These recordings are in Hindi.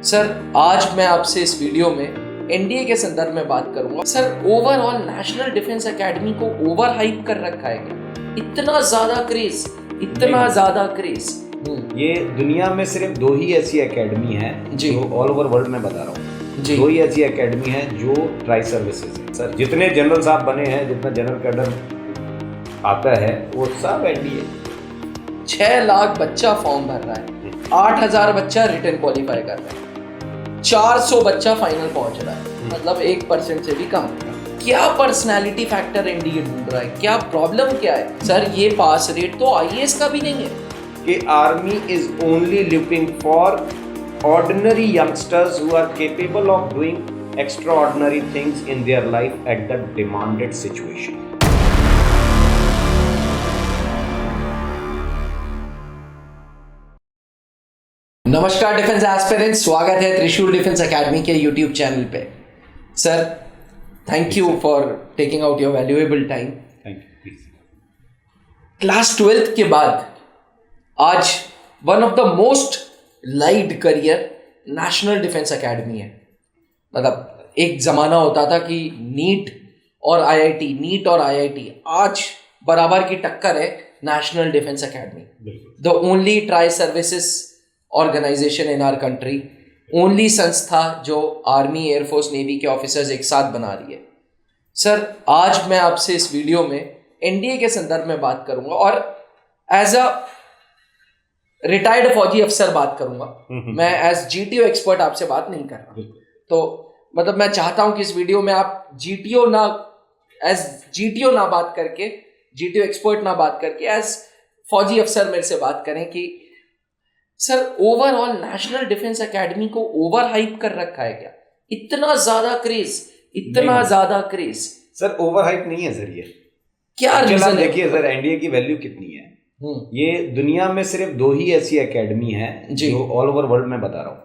सर आज मैं आपसे इस वीडियो में एनडीए के संदर्भ में बात करूंगा। Sir overall national defence academy को ओवर हाइप कर रखा है क्या? इतना ज्यादा क्रेज। ये दुनिया में सिर्फ दो ही ऐसी एकेडमी हैं जो ऑल ओवर वर्ल्ड में बता रहा हूँ। दो ही ऐसी एकेडमी हैं जो ट्राई सर्विसेज है। सर जितने जनरल साहब बने हैं, जितना जनरल कैडर आता है वो सब एनडीए। 6 लाख बच्चा फॉर्म भर रहा है, 8,000 बच्चा रिटन क्वालिफाई कर रहा है, 400 बच्चा फाइनल पहुंच रहा है, मतलब 1% से भी कम। क्या पर्सनालिटी फैक्टर एनडीए ढूंढ रहा है? क्या प्रॉब्लम क्या है? सर ये पास रेट तो आईएएस का भी नहीं है। कि army is only looking for ordinary youngsters who are capable of doing extraordinary things in their life at the demanded situation. नमस्कार डिफेंस एस्पिरेंट्स, स्वागत है त्रिशूल डिफेंस एकेडमी के यूट्यूब चैनल पे। Sir thank you for taking out your valuable time. Thank you. Class 12th के बाद आज one of the most liked career national defence academy है। मतलब एक ज़माना होता था कि नीट और आईआईटी आज बराबर की टक्कर है national defence academy. The only tri services organisation in our country, only संस्था जो आर्मी, एयरफोर्स, नेवी के ऑफिसर्स एक साथ बना रही है। सर आज मैं आपसे इस वीडियो में एनडीए के संदर्भ में बात करूंगा और एज अ रिटायर्ड फौजी अफसर बात करूंगा। मैं एज जीटीओ एक्सपर्ट आपसे बात नहीं कर रहा। तो मतलब मैं चाहता हूं कि इस वीडियो में आप जीटीओ ना बात करके, जीटीओ एक्सपर्ट ना बात करके, एज फौजी अफसर मेरे से बात करें कि sir overall national defence academy को ओवर हाइप कर रखा है क्या? इतना ज्यादा क्रेज। सर ओवर हाइप नहीं है सर, ये क्या रीजन है? देखिए सर, एनडीए की वैल्यू कितनी है। ये दुनिया में सिर्फ दो ही ऐसी एकेडमी हैं जो ऑल ओवर वर्ल्ड में बता रहा हूँ।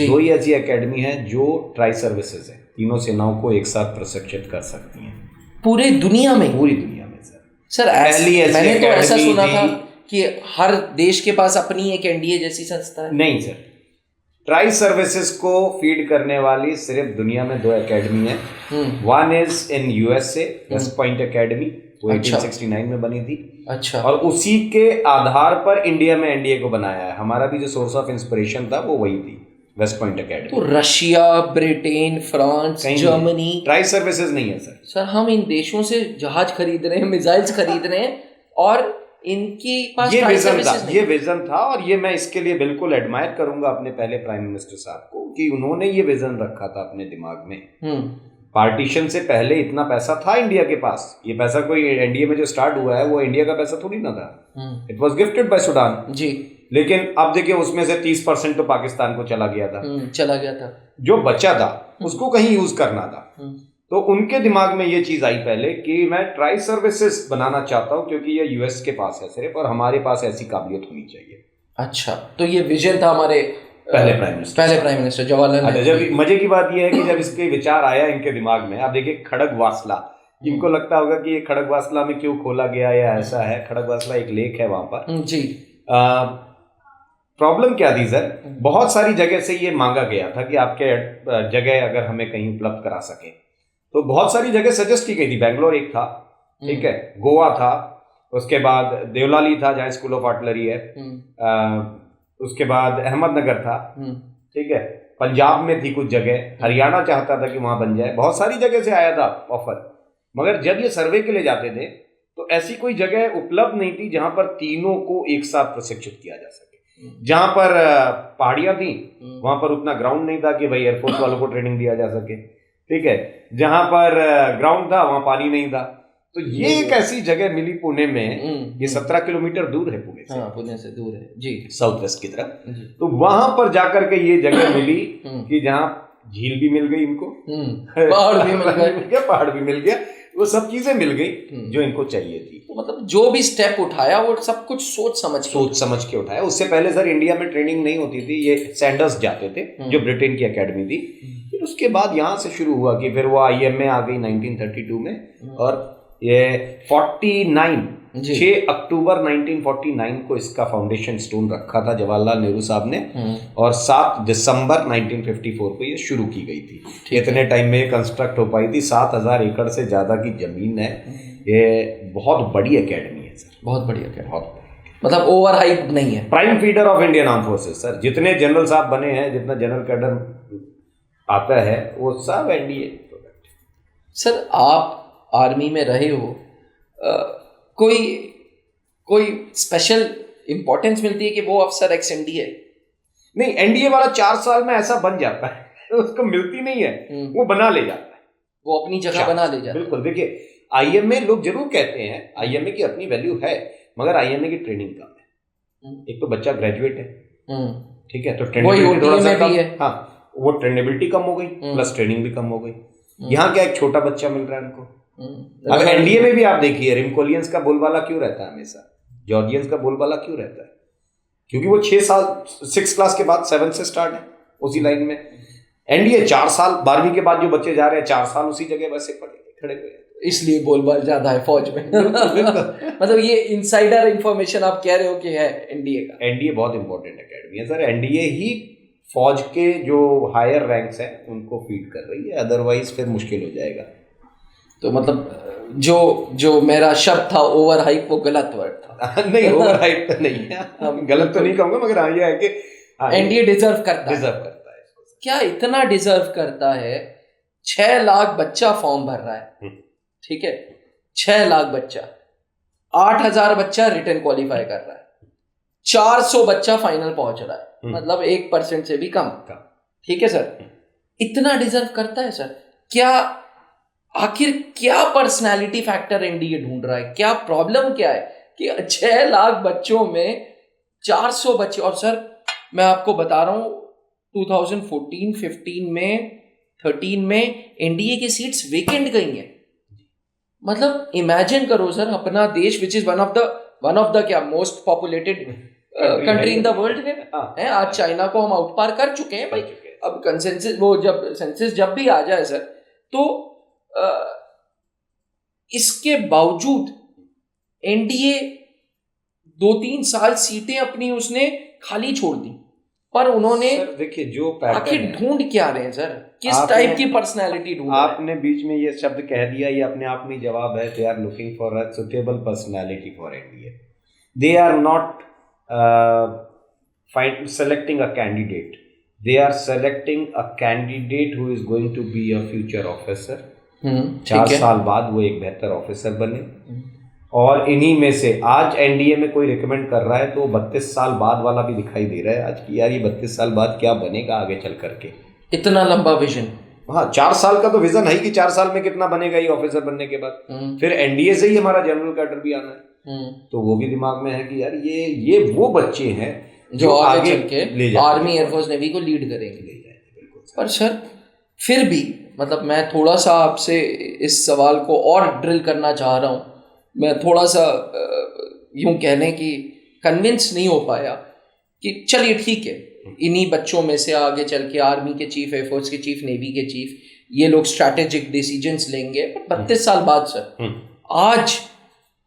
दो ही ऐसी एकेडमी हैं जो ट्राई सर्विसेज है, तीनों सेनाओं को एक साथ प्रशिक्षित कर सकती हैं पूरी दुनिया में सर मैंने तो ऐसा सुना था कि हर देश के पास अपनी एक एनडीए जैसी संस्था है। नहीं सर, ट्राई सर्विसेज को फीड करने वाली सिर्फ दुनिया में दो एकेडमी है। One is in USA, West Point academy, वो 1869 में बनी थी। अच्छा। और उसी के आधार पर इंडिया में एनडीए को बनाया है। हमारा भी जो सोर्स ऑफ इंस्पिरेशन था वो वही थी, वेस्ट पॉइंट एकेडमी। तो Russia, Britain, France, Germany tri services नहीं है सर। सर हम इन देशों से जहाज खरीद रहे हैं, मिसाइल्स खरीद रहे हैं और इनके पास ये विजन था। और ये मैं इसके लिए बिल्कुल एडमायर करूंगा अपने पहले प्राइम मिनिस्टर साहब को कि उन्होंने ये विजन रखा था अपने दिमाग में। पार्टीशन से पहले इतना पैसा था इंडिया के पास। ये पैसा कोई एनडीए में जो स्टार्ट हुआ है वो इंडिया का पैसा थोड़ी ना था। It was gifted by Sudan ji. लेकिन अब देखिए उसमें से 30% तो पाकिस्तान को चला गया था। जो बचा था उसको कहीं यूज करना था। तो उनके दिमाग में ये चीज आई पहले कि मैं ट्राई सर्विसेज बनाना चाहता हूँ क्योंकि ये यूएस के पास है सिर्फ, और हमारे पास ऐसी काबिलियत होनी चाहिए। अच्छा, तो ये विजन था हमारे पहले प्राइम मिनिस्टर जवाहरलाल नेहरू। जब मजे की बात यह है कि जब इसके विचार आया इनके दिमाग में, आप देखिए खड़गवासला, इनको लगता होगा कि ये खड़गवासला में क्यों खोला गया या ऐसा है। खड़गवासला एक लेक है वहां पर जी। प्रॉब्लम क्या थी सर, बहुत सारी जगह से ये मांगा गया था कि आपके जगह अगर हमें कहीं उपलब्ध करा सके, तो बहुत सारी जगह सजेस्ट की गई थी। बैंगलोर एक था, ठीक है, गोवा था, उसके बाद देवलाली था जहाँ स्कूल ऑफ आर्टिलरी है, उसके बाद अहमदनगर था, ठीक है, पंजाब में थी कुछ जगह, हरियाणा चाहता था कि वहां बन जाए। बहुत सारी जगह से आया था ऑफर, मगर जब ये सर्वे के लिए जाते थे तो ऐसी कोई जगह उपलब्ध नहीं थी जहां पर तीनों को एक साथ प्रशिक्षित किया जा सके। जहां पर पहाड़ियां थी वहां पर उतना ग्राउंड नहीं था कि भाई एयरफोर्स वालों को ट्रेनिंग दिया जा सके, ठीक है, जहां पर ग्राउंड था वहां पानी नहीं था। तो ये एक ऐसी जगह मिली पुणे में, ये 17 किलोमीटर दूर है पुणे से। पुणे से दूर है जी, साउथ वेस्ट की तरफ। तो वहां पर जाकर के ये जगह मिली कि जहां झील भी मिल गई इनको, पहाड़ भी मिल गया, वो सब चीजें मिल गई जो इनको चाहिए थी। तो मतलब जो भी स्टेप उठाया वो सब कुछ सोच समझ के उठाया। उससे पहले सर इंडिया में ट्रेनिंग नहीं होती थी, ये सैंडर्स जाते थे जो ब्रिटेन की एकेडमी थी। फिर उसके बाद यहाँ से शुरू हुआ कि फिर वो आईएमए आ गई 1932 में, और ये 49 जी। 6 अक्टूबर 1949 को इसका फाउंडेशन स्टोन रखा था जवाहरलाल नेहरू साहब ने, और 7 दिसंबर 1954 को ये शुरू की गई थी। इतने टाइम में ये कंस्ट्रक्ट हो पाई थी। 7,000 एकड़ से ज़्यादा की जमीन है। ये बहुत बड़ी एकेडमी है सर, बहुत बढ़िया क्या, बहुत मतलब ओवर हाइप नहीं है। Prime feeder of Indian arm forces sir. जितने जनरल साहब बने हैं, जितना जनरल कैडर आता है, वो सब एनडीए प्रोडक्ट। सर आप आर्मी में रहे हो, कोई स्पेशल इंपॉर्टेंस मिलती है कि वो अफसर एक्स एनडीए? नहीं, एनडीए वाला 4 साल में ऐसा बन जाता है उसको मिलती नहीं है, वो बना ले जाता है, वो अपनी जगह बना ले जाता है। बिल्कुल। देखिए, आईएमए लोग जरूर कहते हैं आईएमए की अपनी वैल्यू है, मगर आईएमए की ट्रेनिंग कम है। एक तो बच्चा ग्रेजुएट है, ठीक है, तो ट्रेनिंग थोड़ा सा कम है। हाँ, वो ट्रेनेबिलिटी कम हो गई, प्लस ट्रेनिंग भी कम हो गई। यहाँ क्या एक छोटा बच्चा मिल रहा है उनको। अब एनडीए में भी आप देखिए, रिमकोलियंस का बोलबाला क्यों रहता है हमेशा, जॉर्जियंस का बोलबाला क्यों रहता है? क्योंकि वो 6 साल 6 क्लास के बाद 7 से स्टार्ट है उसी लाइन में। एनडीए 4 साल, 12वीं के बाद जो बच्चे जा रहे हैं 4 साल उसी जगह वैसे खड़े हुए हैं, इसलिए बोलबाल ज्यादा है फौज में। मतलब ये इनसाइडर इंफॉर्मेशन आप कह रहे हो कि है एनडीए का। एनडीए बहुत इंपॉर्टेंट एकेडमी है सर। एनडीए ही फौज के जो हायर रैंक्स हैं उनको फीड कर रही है, अदरवाइज फिर मुश्किल हो जाएगा। तो मतलब जो मेरा शब्द था ओवर हाइप, वो गलत वर्ड था। नहीं, ओवर हाइप तो नहीं है, गलत तो नहीं कहूंगा, मगर हाँ ये है कि एनडीए डिजर्व करता है। क्या इतना डिजर्व करता है? 6 लाख बच्चा फॉर्म भर रहा है, ठीक है, 6 लाख बच्चा, 8,000 बच्चा रिटर्न क्वालिफाई कर रहा है, 400 बच्चा फाइनल पहुंच रहा है, मतलब 1% से भी कम। ठीक है सर, इतना डिजर्व करता है सर? क्या आखिर क्या पर्सनालिटी फैक्टर एनडीए ढूंढ रहा है? क्या प्रॉब्लम क्या है कि 6 लाख बच्चों में 400 बच्चे? और सर मैं आपको बता रहा हूं, 2014, 15 में, 13 में एनडीए की सीट्स वेकेंट गई हैं। मतलब इमेजिन करो सर, अपना देश which is one of the क्या most populated country in the world है। आज चाइना को हम आउट पार कर चुके हैं भाई। अब कंसेंसस, वो जब सेंसस जब भी आ जाए सर, तो इसके बावजूद एनडीए 2-3 साल सीटें अपनी उसने खाली छोड़ दी। पर उन्होंने, देखिए, जो आखिर ढूंढ क्या रहे हैं सर? किस टाइप की पर्सनालिटी ढूंढ रहे हैं? आपने बीच में ये शब्द कह दिया, ये अपने आप में जवाब है। They are looking for a suitable personality for NDA. They are not selecting a candidate. They are selecting a candidate who is going to be a future officer. 4 साल बाद वो एक बेहतर ऑफिसर बने। और इन्हीं में से आज एनडीए में कोई रिकमेंड कर रहा है तो 32 साल बाद वाला भी दिखाई दे रहा है आज की, यार ये 32 साल बाद क्या बनेगा आगे चल करके। इतना लंबा विजन। हाँ, 4 साल का तो विजन है कि 4 साल में कितना बनेगा ये ऑफिसर बनने के बाद। फिर एनडीए से ही हमारा जनरल कैडर भी आना है, तो वो भी दिमाग में है कि यार ये वो बच्चे हैं जो आगे चल के आर्मी, एयरफोर्स, नेवी को लीड करेंगे। पर सर फिर भी मतलब मैं थोड़ा सा आपसे इस सवाल को और ड्रिल करना चाह रहा हूँ। मैं थोड़ा सा यूं कहने की कन्विंस नहीं हो पाया कि चलिए ठीक है, इन्हीं बच्चों में से आगे चल के आर्मी के चीफ, एयरफोर्स के चीफ, नेवी के चीफ, ये लोग स्ट्रैटेजिक डिसीजंस लेंगे। पर 32 साल बाद सर, आज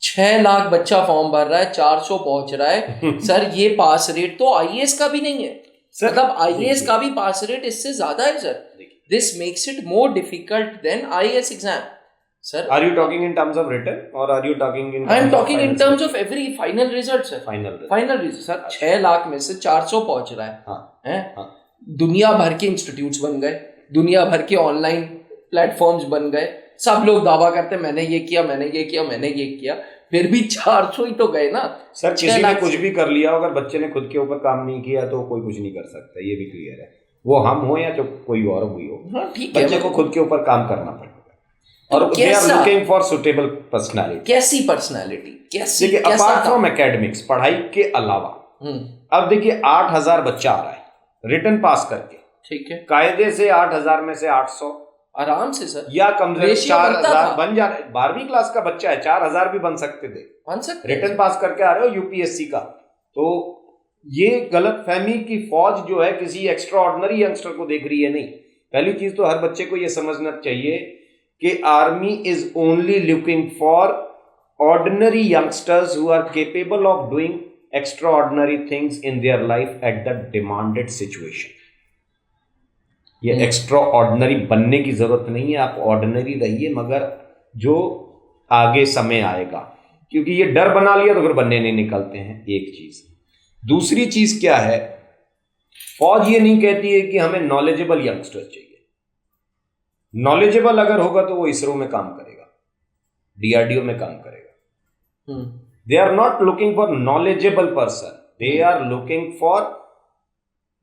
6 लाख बच्चा फॉर्म भर रहा है, 400 पहुंच रहा है सर। ये पास रेट तो आईएएस का भी नहीं है। मतलब आईएएस का भी पास रेट इससे ज्यादा है sir. This makes it more difficult than IAS exam sir. Are you talking in terms of written or are you talking in I am talking in terms of every final result sir. Final result sir. 6 lakh में से 400 पहुंच रहा है। हैं? दुनिया भर के इंस्टीट्यूट्स बन गए, दुनिया भर के ऑनलाइन प्लेटफॉर्म्स बन गए, सब लोग दावा करते हैं मैंने ये किया, मैंने ये किया, मैंने ये किया, फिर भी 400 ही तो गए ना सर। किसी ने कुछ भी कर लिया, अगर बच्चे ने खुद के ऊपर काम नहीं किया तो कोई कुछ नहीं कर सकता, ये भी क्लियर है। वो हम हो या जो कोई और हुई हो, बच्चे को खुद के ऊपर काम करना पड़ेगा। और they are looking for suitable personality। कैसी पर्सनालिटी? देखिए, अपार्ट फ्रॉम एकेडमिक्स, पढ़ाई के अलावा, अब देखिए 8,000 बच्चा आ रहा है रिटर्न पास करके, ठीक है, कायदे से 8,000 में से 800 आराम से सर, या कम से कम 4,000 बन जा रहे। 12वीं क्लास का बच्चा है, 4,000 भी बन सकते थे, रिटर्न पास करके आ रहे हो यूपीएससी का। तो ये गलत फहमी की फौज जो है किसी एक्स्ट्रा ऑर्डिनरी यंगस्टर को देख रही है, नहीं। पहली चीज तो हर बच्चे को ये समझना चाहिए कि army is only looking for ordinary youngsters who are capable of doing extraordinary things in their life at the demanded situation. ये एक्स्ट्रा ऑर्डिनरी बनने की जरूरत नहीं है, आप ऑर्डिनरी रहिए, मगर जो आगे समय आएगा, क्योंकि ये डर बना लिया तो फिर बनने नहीं निकलते हैं। एक चीज। दूसरी चीज क्या है, फौज ये नहीं कहती है कि हमें नॉलेजेबल यंगस्टर चाहिए। नॉलेजेबल अगर होगा तो वो इसरो में काम करेगा, डीआरडीओ में काम करेगा। They are not looking for knowledgeable person, they are looking for,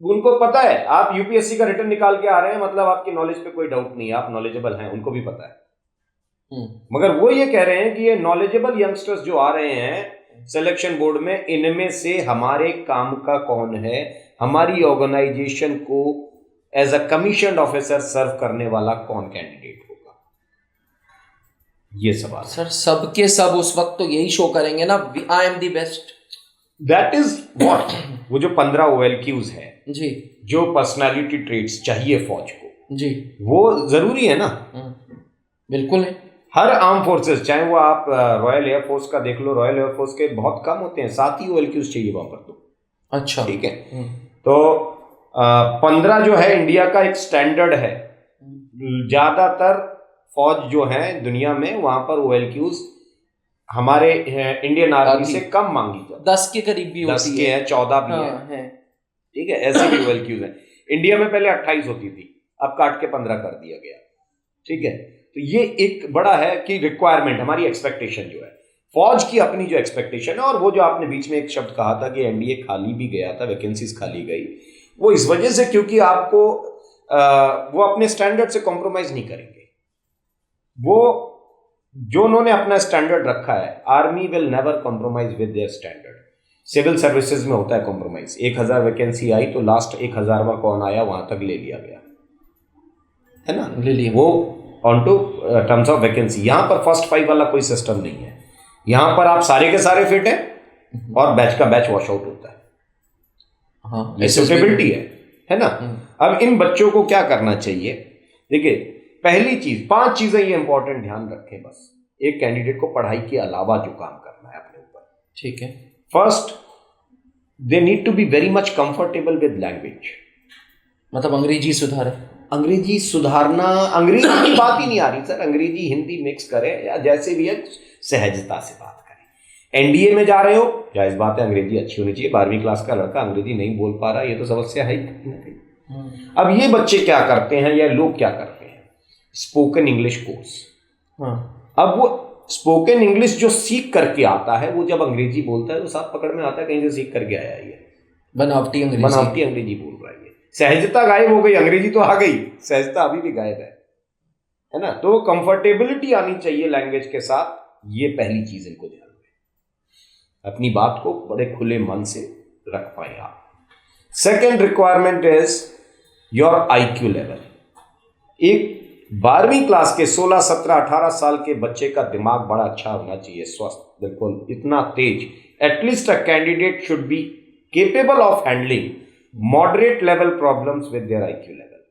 उनको पता है आप यूपीएससी का रिटर्न निकाल के आ रहे हैं, मतलब आपकी नॉलेज पे कोई डाउट नहीं है, आप नॉलेजेबल हैं, उनको भी पता है। मगर वो ये कह रहे हैं कि ये नॉलेजेबल यंगस्टर्स जो आ रहे हैं सिलेक्शन बोर्ड में, इनमें से हमारे काम का कौन है, हमारी ऑर्गेनाइजेशन को एज अ कमीशन ऑफिसर सर्व करने वाला कौन कैंडिडेट होगा। ये सवाल सर सबके सब उस वक्त तो यही शो करेंगे ना, I am the best. That is what, वो जो 15 OLQs है जी, जो पर्सनालिटी ट्रेट्स चाहिए फौज को जी, वो जरूरी है ना। बिल्कुल है। हर आर्म फोर्सेस, चाहे वो आप रॉयल एयरफोर्स का देख लो, रॉयल एयरफोर्स के बहुत कम होते हैं, 7 ही OLQs चाहिए वहां पर तो। अच्छा, ठीक है। तो 15 जो है इंडिया का एक स्टैंडर्ड है। ज्यादातर फौज जो है दुनिया में वहां पर OLQs हमारे इंडियन आर्मी से कम मांगी जाती है। 10 के करीब भी 10 होती के हैं, 14 भी हाँ, हैं। ठीक है, ऐसे भी OLQs हैं। इंडिया में पहले 28 होती थी, अब काट के 15 कर दिया गया। ठीक है, तो ये एक बड़ा है कि रिक्वायरमेंट, हमारी एक्सपेक्टेशन जो है, फौज की अपनी जो एक्सपेक्टेशन है। और वो जो आपने बीच में एक शब्द कहा था कि एनडीए खाली भी गया था, वैकेंसीज खाली गई, वो इस वजह से क्योंकि आपको वो अपने स्टैंडर्ड से कॉम्प्रोमाइज नहीं करेंगे। वो जो उन्होंने अपना स्टैंडर्ड रखा है, army will never compromise with their standard. Civil services में होता है कॉम्प्रोमाइज। 1000 वैकेंसी आई तो लास्ट 1000वां कौन आया वहां तक ले लिया गया, है ना, ले लिया वो on to terms of vacancy. यहां पर फर्स्ट 5 वाला कोई सिस्टम नहीं है। यहां पर आप सारे के सारे फिट हैं और बैच का बैच वॉश आउट होता है। हाँ, ये सुटेबिलिटी है ना। अब इन बच्चों को क्या करना चाहिए, देखिए पहली चीज, 5 चीजें ये इंपॉर्टेंट ध्यान रखें बस, एक कैंडिडेट को पढ़ाई के अलावा जो काम करना है अपने ऊपर। ठीक है। First, they need to be very much comfortable with language. मतलब अंग्रेजी सुधार, अंग्रेजी सुधारना, अंग्रेजी की बात ही नहीं आ रही सर, अंग्रेजी हिंदी मिक्स करें या जैसे भी है, सहजता से बात करें। एनडीए में जा रहे हो, जायज बात है अंग्रेजी अच्छी होनी चाहिए। 12वीं क्लास का लड़का अंग्रेजी नहीं बोल पा रहा, ये तो समस्या है ही। अब ये बच्चे क्या करते हैं या लोग क्या करते हैं, स्पोकन इंग्लिश कोर्स। अब वो स्पोकन इंग्लिश जो सीख करके आता है, वो जब अंग्रेजी बोलता है तो साफ पकड़ में आता है कहीं से सीख करके आया है, ये बनावटी अंग्रेजी बोल रहा है। सहजता गायब हो गई, अंग्रेजी तो आ गई, सहजता अभी भी गायब है ना। तो कंफर्टेबिलिटी आनी चाहिए लैंग्वेज के साथ, ये पहली चीज इनको ध्यान में, अपनी बात को बड़े खुले मन से रख पाए आप। Second requirement is your IQ level. एक 12वीं क्लास के 16, 17, 18 साल के बच्चे का दिमाग बड़ा अच्छा होना चाहिए, स्वस्थ, बिल्कुल इतना तेज। At least a candidate should be capable of handling moderate level problems with their IQ level.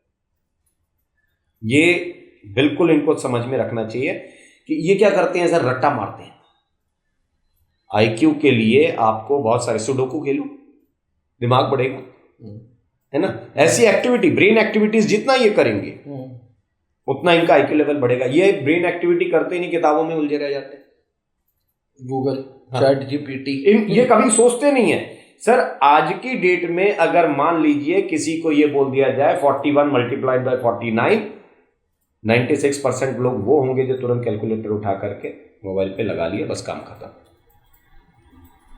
ये बिल्कुल इनको समझ में रखना चाहिए कि ये क्या करते हैं सर, रट्टा मारते हैं। IQ के लिए आपको बहुत सारे सुडोकू खेलो, दिमाग बढ़ेगा, है ना। ऐसी एक्टिविटी, ब्रेन एक्टिविटीज जितना ये करेंगे उतना इनका IQ लेवल बढ़ेगा। ये ब्रेन एक्टिविटी करते नहीं, किताबों में उलझे रह जाते हैं, गूगल, चैट GPT, ये कभी सोचते नहीं है सर। आज की डेट में अगर मान लीजिए किसी को ये बोल दिया जाए 41 मल्टीप्लाइड बाय 49, 96% लोग वो होंगे जो तुरंत कैलकुलेटर उठा करके मोबाइल पे लगा लिया, बस काम खत्म।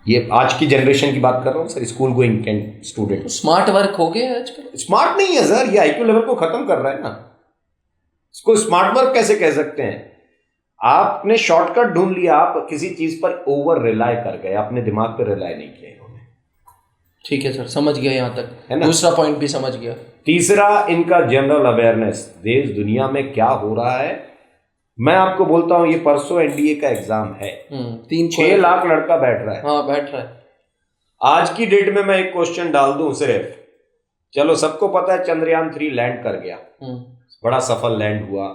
ये आज की जनरेशन की बात कर रहा हूं sir, school going student. Smart work हो गया आजकल। स्मार्ट नहीं है सर, ये IQ लेवल को खत्म कर रहा है ना। इसको स्मार्ट वर्क कैसे कह सकते हैं? आपने शॉर्टकट ढूंढ लिया, आप किसी चीज पर ओवर रिलाय कर गए, अपने दिमाग पर रिलाय नहीं किया इन्होंने। ठीक है सर, समझ गया यहाँ तक, है ना। दूसरा पॉइंट भी समझ गया। तीसरा, इनका जनरल अवेयरनेस, देश दुनिया में क्या हो रहा है। मैं आपको बोलता हूं, ये परसों एनडीए का एग्जाम है, 6 लाख लड़का बैठ रहा है। हाँ, बैठ रहा है। आज की डेट में मैं एक क्वेश्चन डाल दूं सिर्फ, चलो सबको पता है चंद्रयान 3 लैंड कर गया, बड़ा सफल लैंड हुआ,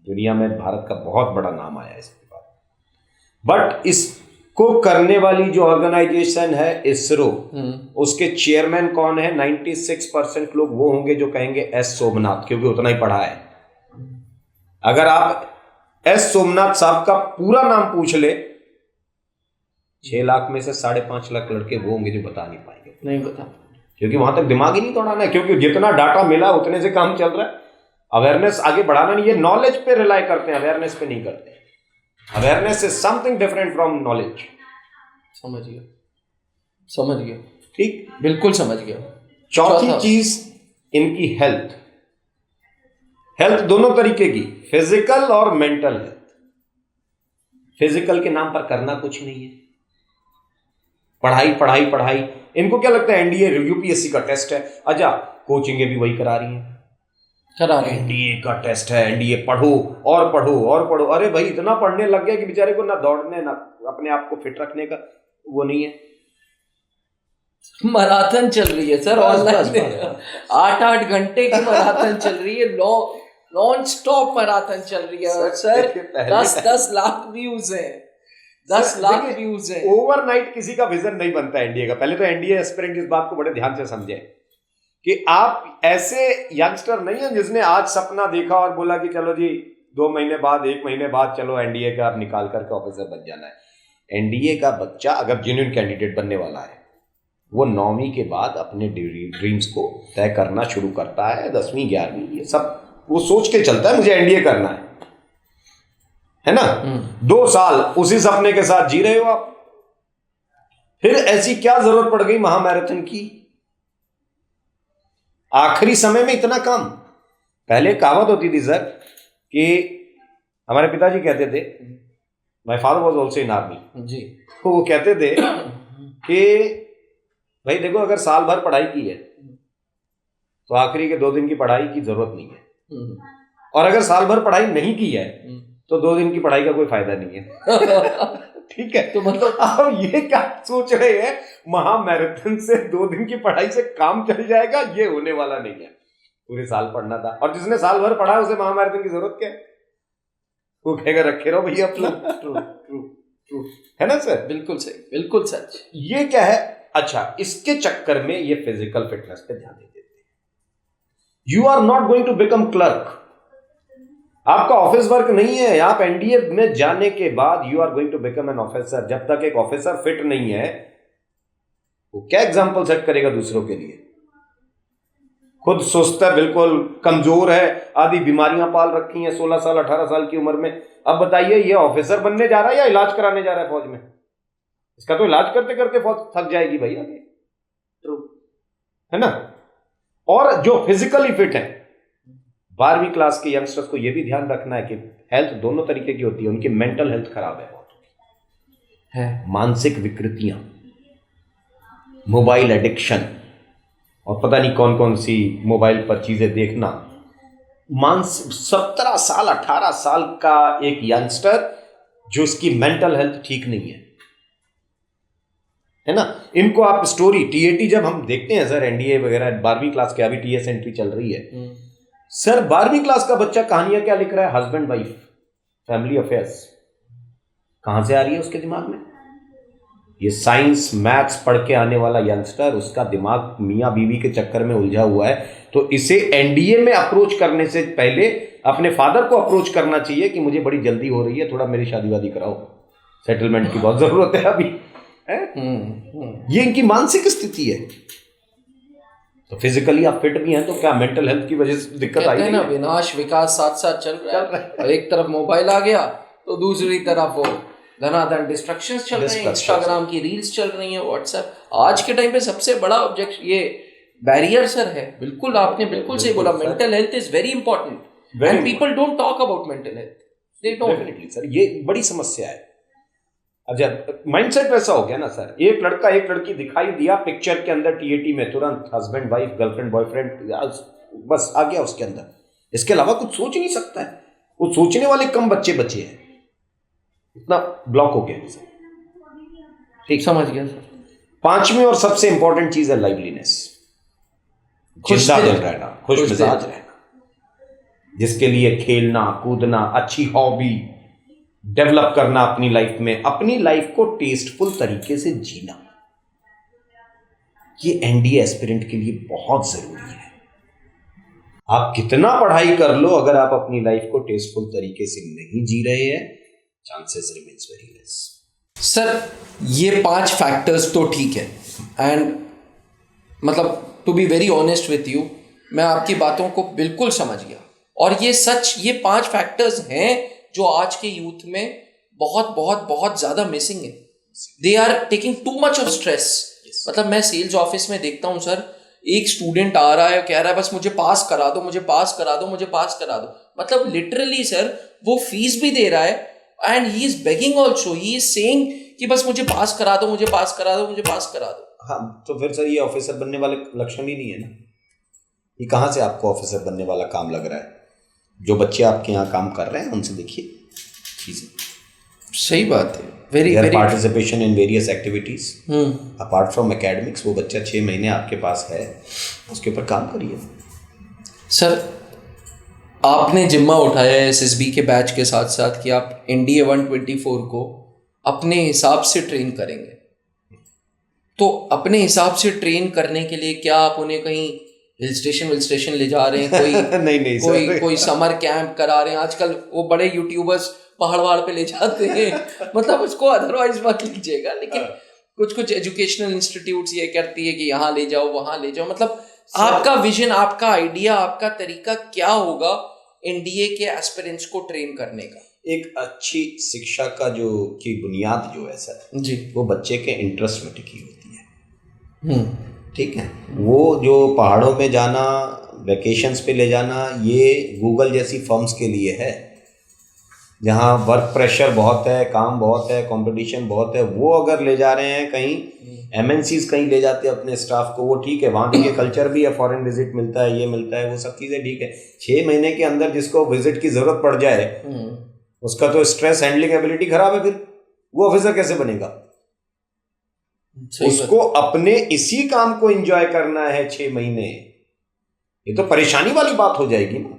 दुनिया में भारत का बहुत बड़ा नाम आया इसके बाद। बट इसको करने वाली जो ऑर्गेनाइजेशन है इसरो, उसके चेयरमैन कौन है? 96% लोग वो होंगे जो कहेंगे एस सोमनाथ, क्योंकि उतना ही पढ़ा है। अगर आप एस सोमनाथ साहब का पूरा नाम पूछ ले, 6 लाख में से 5.5 लाख लड़के वो होंगे जो बता नहीं पाएंगे। नहीं बता, क्योंकि वहां तक दिमाग ही नहीं दौड़ाना है, क्योंकि जितना डाटा मिला उतने से काम चल रहा है। अवेयरनेस आगे बढ़ाना नहीं, ये नॉलेज पे रिलाई करते हैं, अवेयरनेस पे नहीं करते। Awareness is something different from knowledge. समझ गया, समझ गया, ठीक, बिल्कुल समझ गया। चौथी चीज इनकी हेल्थ। हेल्थ दोनों तरीके की, फिजिकल और मेंटल हेल्थ। फिजिकल के नाम पर करना कुछ नहीं है, पढ़ाई पढ़ाई पढ़ाई। इनको क्या लगता है एनडीए यूपीएससी का टेस्ट है, अच्छा कोचिंगे भी वही करा रही हैं, एनडीए का टेस्ट है, एनडीए पढ़ो और पढ़ो और पढ़ो। अरे भाई इतना पढ़ने लग गया कि बेचारे को ना दौड़ने ना अपने आप को फिट रखने का वो नहीं है। मैराथन चल रही है सर ऑनलाइन, 8-8 घंटे की मैराथन चल रही है, नॉन स्टॉप मैराथन चल रही है सर। 10 लाख व्यूज हैं, 10 लाख व्यूज हैं। ओवरनाइट किसी का विजन नहीं बनता एनडीए का। पहले तो एनडीए एस्पिरेंट इस बात को बड़े ध्यान से समझे कि आप ऐसे यंगस्टर नहीं है जिसने आज सपना देखा और बोला कि चलो जी 2 महीने बाद 1 महीने बाद चलो एनडीए का आप निकाल करके ऑफिसर बन जाना है। एनडीए का बच्चा अगर जेन्युइन कैंडिडेट बनने वाला है, वो 9वीं के बाद अपने ड्रीम्स को तय करना शुरू करता है। 10वीं 11वीं ये सब वो सोच के चलता है मुझे एनडीए करना है ना। 2 साल उसी सपने के साथ जी रहे हो आप, फिर ऐसी क्या जरूरत पड़ गई महामैराथन की? आखिरी समय में इतना काम। पहले कहावत होती थी सर कि हमारे पिताजी कहते थे, my father was also in army जी, तो वो कहते थे कि भाई देखो अगर साल भर पढ़ाई की है तो आखिरी के 2 दिन की पढ़ाई की जरूरत नहीं है, और अगर साल भर पढ़ाई नहीं की है तो 2 दिन की पढ़ाई का कोई फायदा नहीं है। ठीक है, तो मतलब आप ये क्या सोच रहे हैं महामैराथन से 2 दिन की पढ़ाई से काम चल जाएगा? ये होने वाला नहीं है। पूरे साल पढ़ना था, और जिसने साल भर पढ़ा उसे महामैराथन की जरूरत क्या है? वो कहेगा रखे रहो भैया अपना। ट्रू ट्रू ट्रू, है ना सर? बिल्कुल सही, बिल्कुल सच। ये क्या है? अच्छा, इसके चक्कर में ये फिजिकल फिटनेस पे ध्यान देते हैं। You are not going to become clerk, आपका ऑफिस वर्क नहीं है। आप एनडीए में जाने के बाद you are going to become an officer. जब तक एक ऑफिसर फिट नहीं है वो क्या एग्जाम्पल सेट करेगा दूसरों के लिए? खुद सुस्त है, बिल्कुल कमजोर है, आदि बीमारियां पाल रखी हैं 16 साल 18 साल की उम्र में। अब बताइए ये ऑफिसर बनने जा रहा है या इलाज कराने जा रहा है फौज में? इसका तो इलाज करते करते फौज थक जाएगी भैया। ट्रू, है ना। और जो फिजिकली फिट है, 12वीं क्लास के यंगस्टर्स को यह भी ध्यान रखना है कि हेल्थ दोनों तरीके की होती है। उनकी मेंटल हेल्थ खराब है बहुत है, मानसिक विकृतियां, मोबाइल एडिक्शन, और पता नहीं कौन कौन सी मोबाइल पर चीजें देखना। 17 साल 18 साल का एक यंगस्टर जो इसकी मेंटल हेल्थ ठीक नहीं है ना। इनको आप स्टोरी टीएटी जब हम देखते हैं सर, एनडीए वगैरह 12वीं क्लास के, अभी टीएस एंट्री चल रही है सर, 12वीं क्लास का बच्चा कहानियां क्या लिख रहा है? Husband wife, family affairs. कहां से आ रही है उसके दिमाग में? ये साइंस मैथ्स पढ़ के आने वाला यंगस्टर, उसका दिमाग मियां बीवी के चक्कर में उलझा हुआ है। तो इसे एनडीए में अप्रोच करने से पहले अपने फादर को अप्रोच करना चाहिए कि मुझे बड़ी जल्दी हो रही है, थोड़ा मेरी शादी वादी कराओ, सेटलमेंट की बहुत जरूरत है अभी है? ये इनकी मानसिक स्थिति है। तो फिजिकली आप फिट भी हैं तो क्या मेंटल हेल्थ की वजह से दिक्कत आई है ना? विनाश विकास साथ साथ चल रहा है। एक तरफ मोबाइल आ गया तो दूसरी तरफ वो धनाधन डिस्ट्रक्शंस चल रहे हैं, इंस्टाग्राम की रील्स चल रही हैं, व्हाट्सएप। आज के टाइम पे सबसे बड़ा ऑब्जेक्ट ये बैरियर सर है। बिल्कुल आपने बिल्कुल सही बोला, mental health is very important and people don't talk about mental health, they don't. Definitely sir, ये बड़ी समस्या है। अच्छा, माइंडसेट वैसा हो गया ना सर, एक लड़का एक लड़की दिखाई दिया पिक्चर के अंदर टीएटी में, तुरंत हस्बैंड वाइफ, गर्लफ्रेंड बॉयफ्रेंड, बस आ गया उसके अंदर। इसके अलावा कुछ सोच नहीं सकता है। वो सोचने वाले कम बच्चे बचे हैं, इतना ब्लॉक हो गया सर। ठीक, समझ गया सर। 5वीं और सबसे इंपॉर्टेंट चीज है लाइवलीनेस, जिंदा दिल रहना, खुश मिजाज रहना। जिसके लिए खेलना कूदना, अच्छी हॉबी डेवलप करना अपनी लाइफ में, अपनी लाइफ को टेस्टफुल तरीके से जीना, ये एनडीए एस्पिरेंट के लिए बहुत जरूरी है। आप कितना पढ़ाई कर लो, अगर आप अपनी लाइफ को टेस्टफुल तरीके से नहीं जी रहे हैं, chances remains very less. Sir ये 5 फैक्टर्स तो ठीक है, एंड मतलब to be very honest with you, मैं आपकी बातों को बिल्कुल समझ गया, और ये सच, ये 5 फैक्टर्स हैं जो आज के यूथ में बहुत बहुत बहुत ज्यादा मिसिंग है। They are taking too much of stress. मतलब मैं सेल्स ऑफिस में देखता हूँ सर, एक स्टूडेंट आ रहा है, कह रहा है बस मुझे पास करा दो, मुझे पास करा दो, मुझे पास करा दो। मतलब लिटरली सर वो फीस भी दे रहा है and he is begging also, he is saying कि बस मुझे पास करा दो, मुझे पास करा दो, मुझे पास करा दो। हाँ, तो फिर सर ये ऑफिसर बनने वाले लक्षण ही नहीं है ना। ये कहाँ से आपको ऑफिसर बनने वाला काम लग रहा है? जो बच्चे आपके यहाँ काम कर रहे हैं उनसे देखिए चीजें। सही बात है। Very participation in various activities apart from academics, वो बच्चा 6 महीने आपके पास है, उसके ऊपर काम करिए। सर आपने जिम्मा उठाया है एसएसबी के बैच के साथ साथ कि आप एनडीए 124 को अपने हिसाब से ट्रेन करेंगे, तो अपने हिसाब से ट्रेन करने के लिए क्या आप उन्हें कहीं हिल स्टेशन ले जा रहे हैं? कोई नहीं कोई समर कैंप करा रहे हैं? आजकल वो बड़े यूट्यूबर्स पहाड़ पे ले जाते हैं। मतलब उसको अदरवाइज मत लीजिएगा, लेकिन कुछ एजुकेशनल इंस्टीट्यूट्स ये करती है कि यहाँ ले जाओ, वहाँ ले जाओ। मतलब आपका विजन, आपका आइडिया, आपका तरीका क्या होगा एनडीए के एस्पिरेंट्स को ट्रेन करने का? एक अच्छी शिक्षा का जो की बुनियाद जो है सर जी, वो बच्चे के इंटरेस्ट में टिकी होती है। ठीक है, वो जो पहाड़ों में जाना, वेकेशंस पे ले जाना, ये गूगल जैसी फर्म्स के लिए है जहाँ वर्क प्रेशर बहुत है, काम बहुत है, कंपटीशन बहुत है। वो अगर ले जा रहे हैं कहीं, एमएनसीज कहीं ले जाते हैं अपने स्टाफ को, वो ठीक है, वहाँ देखिए कल्चर भी है, फॉरेन विजिट मिलता है, ये मिलता है, वो सब चीज़ें ठीक है। 6 महीने के अंदर जिसको विजिट की जरूरत पड़ जाए उसका तो स्ट्रेस हैंडलिंग एबिलिटी खराब है, फिर वो ऑफिसर कैसे बनेगा? उसको अपने इसी काम को एंजॉय करना है 6 महीने। ये तो परेशानी वाली बात हो जाएगी ना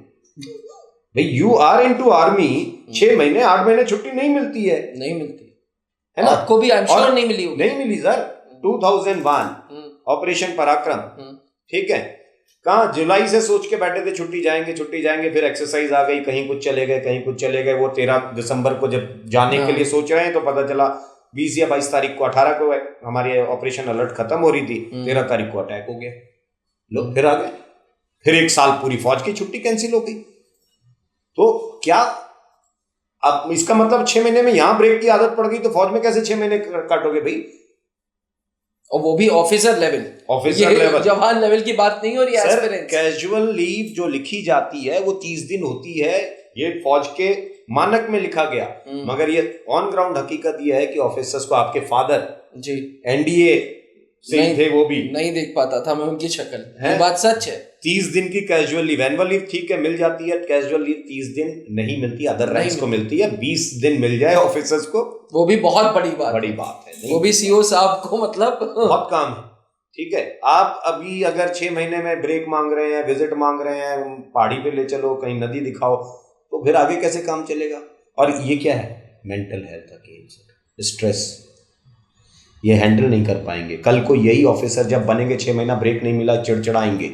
भाई। यू आर इनटू आर्मी, 6 महीने 8 महीने छुट्टी नहीं मिलती है है ना? आपको भी श्योर नहीं मिली होगी। नहीं मिली सर। 2001 ऑपरेशन पराक्रम, ठीक है, कहाँ जुलाई से सोच के बैठे थे छुट्टी जाएंगे, फिर एक्सरसाइज आ गई, कहीं कुछ चले गए। वो 13 दिसंबर को जब जाने के लिए सोच रहे हैं तो पता चला 20 या 22 तारीख को, 18 को हमारी ऑपरेशन अलर्ट खत्म हो रही थी, 13 तारीख को अटैक हो गया, लोग फिर आ गए, फिर 1 साल पूरी फौज की छुट्टी कैंसिल हो गई। तो क्या अब इसका मतलब 6 महीने में यहां ब्रेक की आदत पड़ गई तो फौज में कैसे 6 महीने काटोगे भाई? और वो भी ऑफिसर लेवल, जवान लेवल की बात नहीं हो रही है। कैजुअल लीव जो लिखी जाती है वो 30 दिन होती है, ये फौज के मानक में लिखा गया, मगर ये ऑन ग्राउंड हकीकत ये है कि ऑफिसर्स को आपके फादर जी एनडीए से थे, वो भी नहीं देख पाता था मैं उनकी शक्ल, ये बात सच है। 30 दिन की कैजुअल लीव, एनुअल लीव ठीक है मिल जाती है, कैजुअल लीव 30 दिन नहीं मिलती, अदर रैंक्स को मिलती है। 20 दिन मिल जाए ऑफिसर्स को, वो भी बहुत बड़ी बात है। वो भी सीओ साहब को मतलब बहुत काम है। ठीक है, आप अभी अगर 6 महीने में ब्रेक मांग रहे हैं, विजिट मांग रहे हैं, पहाड़ी पे ले चलो, कहीं नदी दिखाओ, तो फिर आगे कैसे काम चलेगा? और ये क्या है? मेंटल हेल्थ अगेन, स्ट्रेस, ये हैंडल नहीं कर पाएंगे। कल को यही ऑफिसर जब बनेंगे, 6 महीना ब्रेक नहीं मिला, चिड़चिड़ाएंगे,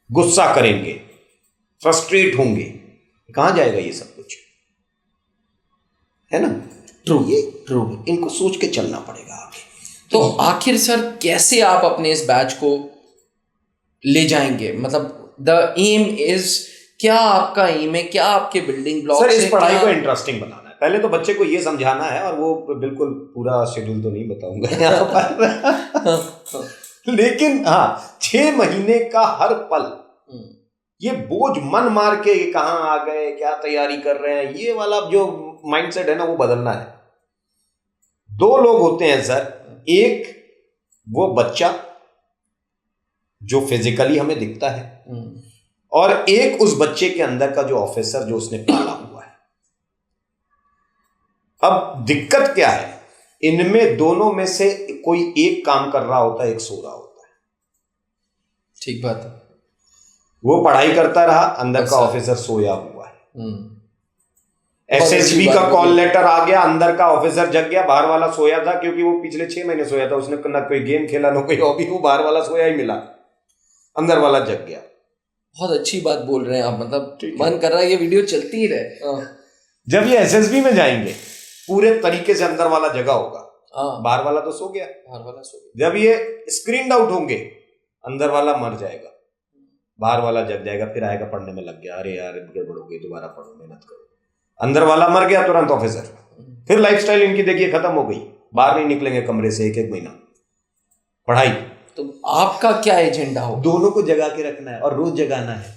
गुस्सा करेंगे, फ्रस्ट्रेट होंगे, कहां जाएगा ये सब कुछ? है ना? ट्रू, इनको सोच के चलना पड़ेगा आगे। तो आखिर सर कैसे आप अपने इस बैच को ले जाएंगे? मतलब द एम इज, क्या आपका एम है, क्या आपके बिल्डिंग ब्लॉक्स है? सर इस पढ़ाई को इंटरेस्टिंग बनाना है। पहले तो बच्चे को ये समझाना है, और वो बिल्कुल पूरा शेड्यूल तो नहीं बताऊंगा यहाँ पर लेकिन हाँ, 6 महीने का हर पल ये बोझ मन मार के कहाँ आ गए, क्या तैयारी कर रहे हैं, ये वाला जो माइंडसेट है ना, वो बदलना है। 2 लोग होते हैं सर, एक वो बच्चा जो फिजिकली हमें दिखता है, और एक उस बच्चे के अंदर का जो ऑफिसर जो उसने पाला हुआ है। अब दिक्कत क्या है? इनमें दोनों में से कोई एक काम कर रहा होता है, एक सो रहा होता है। ठीक बात है। वो पढ़ाई करता रहा, अंदर का अच्छा। ऑफिसर सोया हुआ है। बहुत एसएसबी अच्छी का बात कॉल बोली। लेटर आ गया, अंदर का ऑफिसर जग गया, बाहर वाला सोया था, क्योंकि वो पिछले 6 महीने सोया था, उसने ना कोई गेम खेला ना कोई हॉबी, वो बाहर वाला सोया ही मिला, अंदर वाला जग गया। बहुत अच्छी बात बोल रहे हैं आप, मतलब ठीक है। मन कर रहा है ये वीडियो चलती ही रहे। जब ये एसएसबी में जाएंगे पूरे तरीके से अंदर वाला जगह होगा, हाँ, बाहर वाला तो सो गया। बाहर वाला सो गया। जब ये स्क्रीन आउट होंगे, अंदर वाला मर जाएगा, बाहर वाला जग जाएगा, फिर आएगा पढ़ने में लग गया, अरे यार गड़बड़ हो गई, दोबारा पढ़ो, मेहनत करो। अंदर वाला मर गया, तुरंत ऑफिसर, फिर लाइफस्टाइल इनकी देखिए खत्म हो गई, बाहर नहीं निकलेंगे कमरे से 1-1 महीना, पढ़ाई। तो आपका क्या एजेंडा हो? दोनों को जगा के रखना है और रोज जगाना है।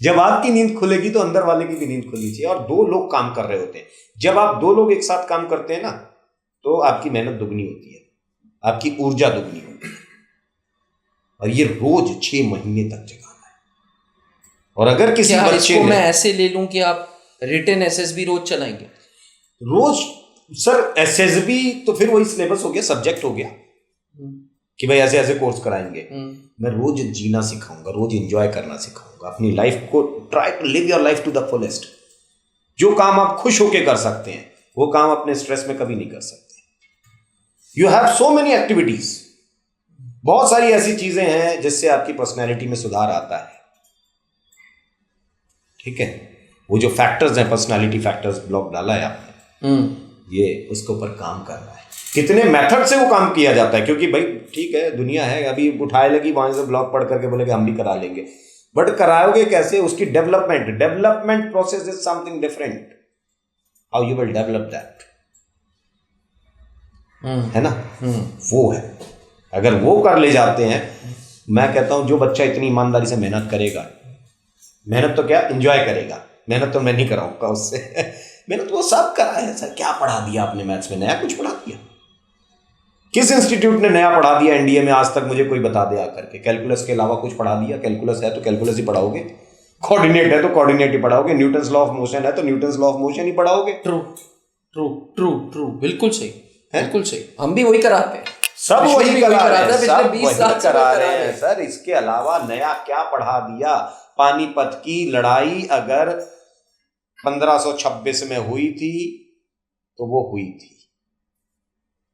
जब आपकी नींद खुलेगी तो अंदर वाले की भी नींद खुलनी चाहिए, और 2 लोग काम कर रहे होते हैं। जब आप 2 लोग एक साथ काम करते हैं ना, तो आपकी मेहनत दुगनी होती है, आपकी ऊर्जा दुगनी होती है, और ये रोज 6 महीने तक जगाना है। और अगर किसी क्या बच्चे इसको ने मैं ऐसे ले लूं कि आप रिटन एसएसबी रोज चलाएंगे? रोज, सर एसएसबी तो फिर वही सिलेबस हो गया, सब्जेक्ट हो गया कि भाई ऐसे ऐसे कोर्स कराएंगे। मैं रोज जीना सिखाऊंगा, रोज एंजॉय करना सिखाऊंगा, अपनी लाइफ को try to live your life to the fullest. जो काम आप खुश होके कर सकते हैं, वो काम अपने स्ट्रेस में कभी नहीं कर सकते। You have so many activities, बहुत सारी ऐसी चीजें हैं जिससे आपकी पर्सनैलिटी में सुधार आता है। ठीक है, वो जो फैक्टर्स हैं, पर्सनैलिटी फैक्टर्स ब्लॉक डाला है आपने, ये उसके ऊपर काम करना है। कितने मेथड से वो काम किया जाता है, क्योंकि भाई ठीक है, दुनिया है, अभी उठाए लगी वहां से ब्लॉग पढ़ करके बोले कि हम भी करा लेंगे, बट कराओगे कैसे? उसकी development process is something different. How you will develop that, है ना? वो है, अगर वो कर ले जाते हैं, मैं कहता हूं जो बच्चा इतनी ईमानदारी से मेहनत करेगा, मेहनत तो क्या एंजॉय करेगा, मेहनत तो मैं नहीं कराऊंगा उससे मेहनत वो सब करा है। सर क्या पढ़ा दिया आपने मैथ्स में? नया कुछ पढ़ा दिया? किस इंस्टीट्यूट ने नया पढ़ा दिया एनडीए में आज तक? मुझे कोई बता दे आकर के। कैलकुलस के अलावा कुछ पढ़ा दिया? कैलकुलस है तो कैलकुलस ही पढ़ाओगे, कोऑर्डिनेट है तो कोऑर्डिनेट ही पढ़ाओगे, न्यूटन्स लॉ ऑफ मोशन है तो न्यूटन्स लॉ ऑफ मोशन ही पढ़ाओगे। ट्रू ट्रू ट्रू ट्रू, बिल्कुल सही, बिल्कुल सही। हम भी वही कराते हैं, सब वही करा रहे हैं, सब 20 वही साल से करा वही रहे करा हैं सर। इसके अलावा नया क्या पढ़ा दिया? पानीपत की लड़ाई अगर 1526 में हुई थी तो वो हुई थी।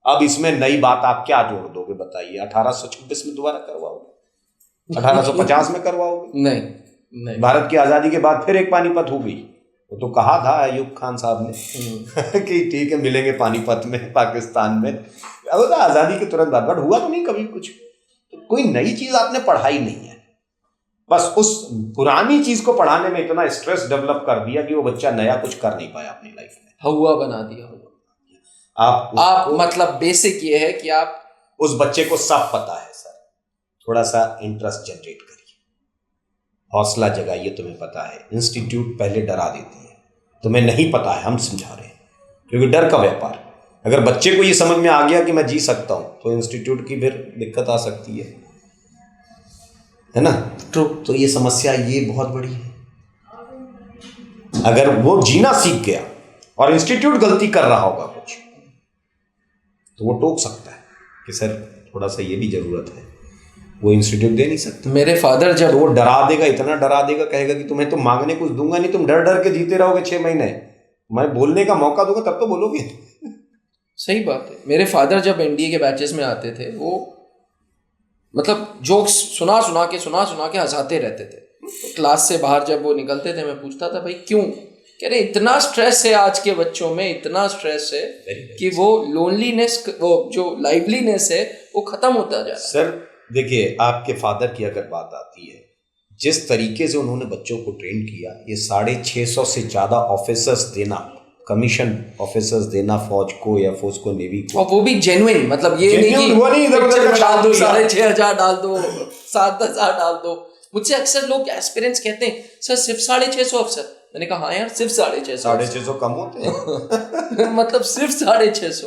अब इसमें नई बात आप क्या जोड़ दोगे बताइए? 1826 में दोबारा करवाओगे? 1850 में करवाओगे? नहीं नहीं। भारत की आजादी के बाद फिर एक पानीपत हो गई। वो तो कहा था अयूब खान साहब ने कि ठीक है मिलेंगे पानीपत में, पाकिस्तान में। अब तो आजादी के तुरंत बाद, बट हुआ तो नहीं कभी कुछ। तो कोई नई चीज आपने पढ़ाई नहीं है, बस उस पुरानी चीज को पढ़ाने में इतना स्ट्रेस डेवलप कर दिया कि वो बच्चा नया कुछ कर नहीं पाया अपनी लाइफ में। हवा बना दिया। आप मतलब बेसिक ये है कि आप उस बच्चे को सब पता है सर, थोड़ा सा इंटरेस्ट जनरेट करिए, हौसला जगाइए। तुम्हें पता है, इंस्टीट्यूट पहले डरा देती है, तुम्हें नहीं पता है, हम समझा रहे हैं, क्योंकि डर का व्यापार। अगर बच्चे को ये समझ में आ गया कि मैं जी सकता हूं, तो इंस्टीट्यूट की फिर दिक्कत आ सकती है ना? तो ये समस्या ये बहुत बड़ी है। अगर वो जीना सीख गया और इंस्टीट्यूट गलती कर रहा होगा कुछ, तो वो टोक सकता है कि सर थोड़ा सा ये भी जरूरत है, वो इंस्टीट्यूट दे नहीं सकता। मेरे फादर जब वो डरा देगा, इतना डरा देगा, कहेगा कि तुम्हें तो मांगने कुछ दूंगा नहीं, तुम डर डर के जीते रहोगे 6 महीने, मैं बोलने का मौका दूंगा तब तो बोलोगे। सही बात है। मेरे फादर जब एनडीए के बैचेस में आते थे, वो मतलब जोक्स सुना सुना के हंसाते रहते थे। तो क्लास से बाहर जब वो निकलते थे, मैं पूछता था भाई क्यों? कह रहे इतना स्ट्रेस है आज के बच्चों में, इतना स्ट्रेस है कि वो लोनलीनेस, वो जो लाइवलीनेस है वो खत्म होता जा रहा है। सर देखिए, आपके फादर की अगर बात आती है, जिस तरीके से उन्होंने बच्चों को ट्रेन किया, ये 650 से ज्यादा ऑफिसर्स देना, कमीशन ऑफिसर्स देना फौज को या फौज को, नेवी को, और वो भी जेन्युइन, मतलब ये नहीं कि वो नहीं इधर-उधर का डाल दो, शाम 6,500 डाल दो, 7,000 डाल दो। मुझसे अक्सर लोग एस्पिरेंट्स कहते हैं सर सिर्फ 650 अफसर। मैंने कहा हाँ यार, सिर्फ 650। 650 कम होते हैं मतलब सिर्फ 650।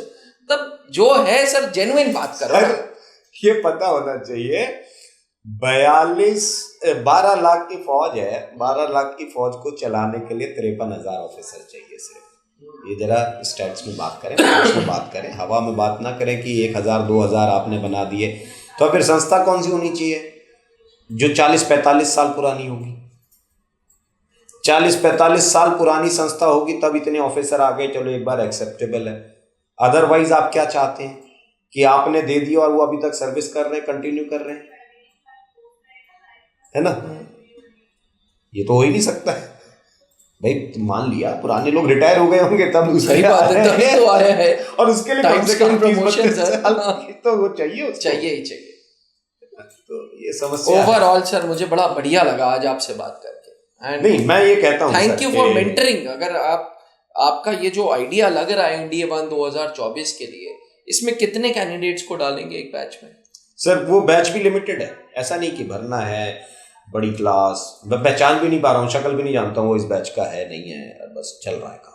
तब जो है सर जेन्युइन बात कर रहा है। ये पता होना चाहिए, 12 लाख की फौज है, 12 लाख की फौज को चलाने के लिए 53,000 ऑफिसर चाहिए सिर्फ। ये जरा स्टैट्स में बात करें, में बात करें, हवा में बात ना करें कि 1,000 2,000 आपने बना दिए। तो फिर संस्था कौन सी होनी चाहिए जो 40-45 साल पुरानी होगी? 40-45 साल पुरानी संस्था होगी तब इतने ऑफिसर आ गए, चलो एक बार एक्सेप्टेबल है। अदरवाइज आप क्या चाहते हैं कि आपने दे दिया और वो अभी तक सर्विस कर रहे हैं, कंटिन्यू कर रहे हैं, है ना? ये तो हो ही नहीं सकता है भाई। मान लिया पुराने लोग रिटायर हो गए होंगे तब सही बात है, तभी तो आया है। और उसके लिए कम से कम प्रमोशन तो वो चाहिए ही चाहिए। तो ये समस्या ओवरऑल सर मुझे बड़ा बढ़िया लगा आज आपसे बात करके। एंड नहीं, मैं ये कहता हूँ थैंक यू फॉर मेंटरिंग। अगर आपका ये जो आइडिया लग रहा है इंडिया 1 2024 के लिए, इसमें कितने कैंडिडेट्स को डालेंगे एक बैच में? सर वो बैच भी लिमिटेड है, ऐसा नहीं कि भरना है बड़ी क्लास। मैं पहचान भी नहीं पा रहा हूँ, शक्ल भी नहीं जानता हूँ वो इस बैच का है नहीं है, बस चल रहा है काम।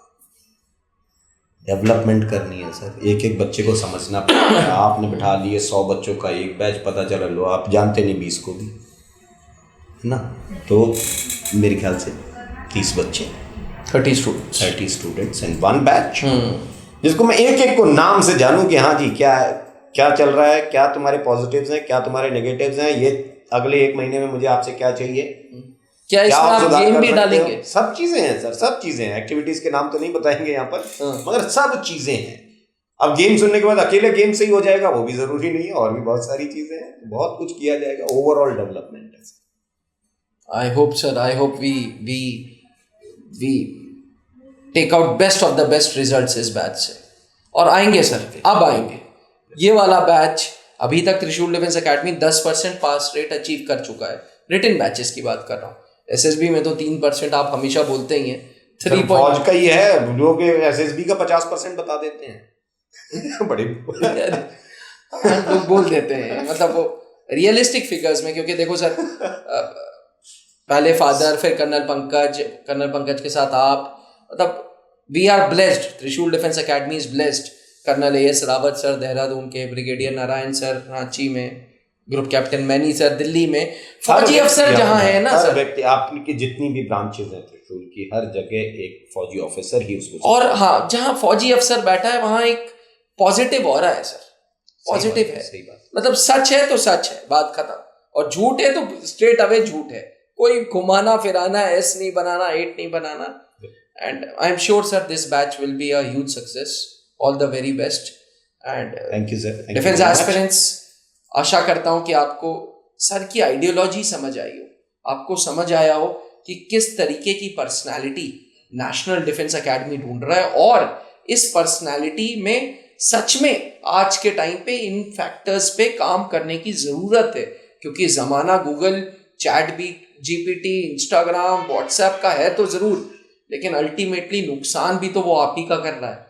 डेवलपमेंट करनी है सर, एक एक बच्चे को समझना पड़ता है। आपने बिठा लिए 100 बच्चों का एक बैच, पता चला लो आप जानते नहीं 20 को भी, है ना? तो मेरे ख्याल से 30 बच्चे, 30 स्टूडेंट्स एंड 1 बैच, जिसको मैं एक एक को नाम से जानूं कि हाँ जी क्या चल रहा है, क्या तुम्हारे पॉजिटिव्स हैं, क्या तुम्हारे नेगेटिव्स हैं, ये अगले 1 महीने में मुझे आपसे क्या चाहिए, क्या इसमें आप गेम भी डालेंगे? सब चीजें हैं सर, सब चीजें हैं। एक्टिविटीज के नाम तो नहीं बताएंगे यहाँ पर, मगर सब चीजें हैं। अब गेम सुनने के बाद अकेले गेम से ही हो जाएगा वो भी जरूरी नहीं है, और भी बहुत सारी चीजें हैं, बहुत कुछ किया जाएगा। ओवरऑल डेवलपमेंट है। I hope sir, I hope we take out best of the best results इस बैच से, और आएंगे सर, अब आएंगे। ये वाला बैच अभी तक त्रिशूल डिफेंस एकेडमी 10% पास रेट अचीव कर चुका है। रिटन बैचेस की बात कर रहा हूँ। एसएसबी में तो 3% आप हमेशा बोलते ही हैं। 3 फौज का ही है, लोग एसएसबी का 50% बता देते हैं। बड़े लोग बोल देते हैं, मतलब वो रियलिस्टिक फिगर्स में, क्योंकि देखो सर पहले फादर, फिर कर्नल पंकज के साथ आप, मतलब we are blessed, Trishul defence academy is blessed. Colonel AS Rawat sir Dehradun के, ब्रिगेडियर नारायण सर रांची में, group captain Maini sir Delhi में, फौजी अफसर जहाँ है ना सर, व्यक्ति आपकी जितनी भी ब्रांचेस हैं त्रिशूल की, हर जगह एक फौजी ऑफिसर ही उसको, और हाँ, जहाँ फौजी अफसर बैठा है वहाँ एक पॉजिटिव ऑरा है सर, पॉजिटिव है। सही बात। मतलब सच है तो सच है, बात खत्म, और झूठ है तो स्ट्रेट अवे झूठ है, कोई घुमाना फिराना, एस नहीं बनाना, 8 नहीं बनाना। And I am sure sir this batch will be a huge success. All the very best. And thank you sir. Defence aspirants, आशा करता हूं कि आपको सर की आइडियोलॉजी समझ आई हो, आपको समझ आया हो कि किस तरीके की पर्सनालिटी नेशनल डिफेंस एकेडमी ढूंढ रहा है, और इस पर्सनालिटी में सच में आज के टाइम पे इन फैक्टर्स पे काम करने की जरूरत है, क्योंकि जमाना गूगल, GPT, इंस्टाग्राम, व्हाट्सएप का है तो जरूर, लेकिन अल्टीमेटली नुकसान भी तो वो आप ही का कर रहा है।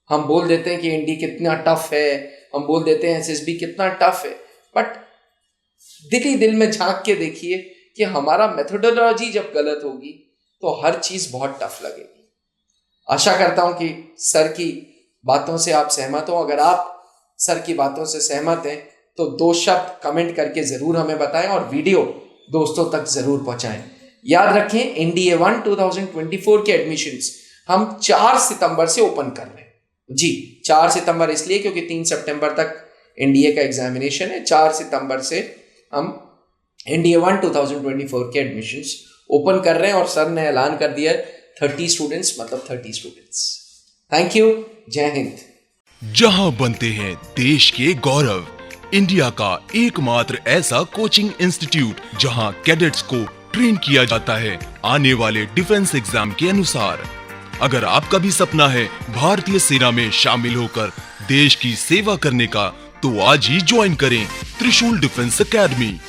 हम बोल देते हैं कि इंडी कितना टफ है, हम बोल देते हैं एसएसबी कितना टफ है, बट दिल में झांक के देखिए कि हमारा मेथोडोलॉजी जब गलत होगी तो हर चीज बहुत टफ लगेगी। आशा करता हूं कि सर की बातों से आप सहमत हो। अगर आप सर की बातों से सहमत हैं तो 2 शब्द कमेंट करके जरूर हमें बताएं, और वीडियो दोस्तों तक जरूर पहुंचाएं। याद रखें, NDA 1 2024 के एडमिशंस हम 4 सितंबर से ओपन कर रहे हैं जी। 4 सितंबर इसलिए क्योंकि 3 सितंबर तक NDA का एग्जामिनेशन है। 4 सितंबर से हम NDA 1 2024 के एडमिशंस ओपन कर रहे हैं, और सर ने ऐलान कर दिया 30 स्टूडेंट्स, मतलब 30 स्टूडेंट्स। थैंक यू, जय हिंद। जहां बनते हैं देश के गौरव, इंडिया का एकमात्र ऐसा कोचिंग इंस्टीट्यूट जहां कैडेट्स को ट्रेन किया जाता है आने वाले डिफेंस एग्जाम के अनुसार। अगर आपका भी सपना है भारतीय सेना में शामिल होकर देश की सेवा करने का, तो आज ही ज्वाइन करें त्रिशूल डिफेंस एकेडमी।